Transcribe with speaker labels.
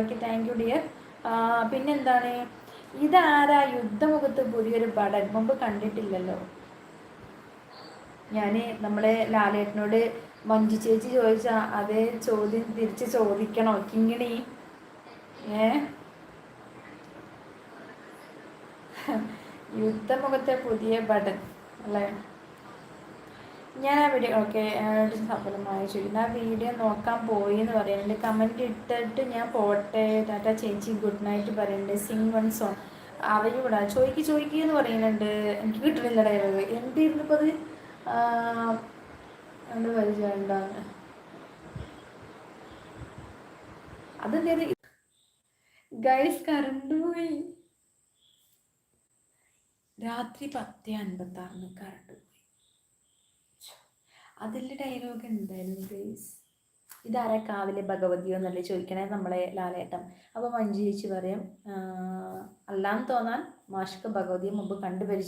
Speaker 1: Okay, thank you dear. പിന്നെന്താണ്, ഇതാരാ യുദ്ധമുഖത്ത് പുതിയൊരു പടൻ? മുമ്പ് കണ്ടിട്ടില്ലല്ലോ. ഞാൻ നമ്മളെ ലാലേട്ടനോട് മഞ്ജു ചേച്ചി ചോദിച്ച അതേ ചോദ്യം തിരിച്ച് ചോദിക്കണോ കിങ്ങിണി? യുദ്ധമുഖത്തെ പുതിയ പടൻ അല്ലേ? ഞാൻ ആ വീഡിയോ ഓക്കെ സഫലമായി ചോദിക്കുന്നു. ആ വീഡിയോ നോക്കാൻ പോയി എന്ന് പറയുന്നുണ്ട്. കമൻറ്റ് ഇട്ടിട്ട് ഞാൻ പോട്ടെ, ടാറ്റ ചേച്ചി ഗുഡ് നൈറ്റ് പറയുന്നുണ്ട്. സിംഗ് വൺ സോങ് അറിയൂടാ, ചോദിക്കുക എന്ന് പറയുന്നുണ്ട്. എനിക്ക് കിട്ടണില്ല ഡയലോഗ്. എന്തായിരുന്നു ഇപ്പോൾ അത് പരിചയമുണ്ടാകുന്നത് അതെന്തേത് ഗൈസ്? കറണ്ട് പോയി. രാത്രി 10:56 കറണ്ട് പോയി. അതിൻ്റെ ഡയലോഗ് എന്തായിരുന്നു ഗൈസ്? ഇതാരാ കാവിലെ ഭഗവതിയോ എന്നല്ലേ ചോദിക്കണേ നമ്മളെ ലാലേട്ടൻ. അപ്പോൾ മഞ്ജു ചേച്ചി പറയും അല്ലാന്ന് തോന്നാൻ മാഷ്ക്ക് ഭഗവതിയെ മുമ്പ് കണ്ടുപരിചയം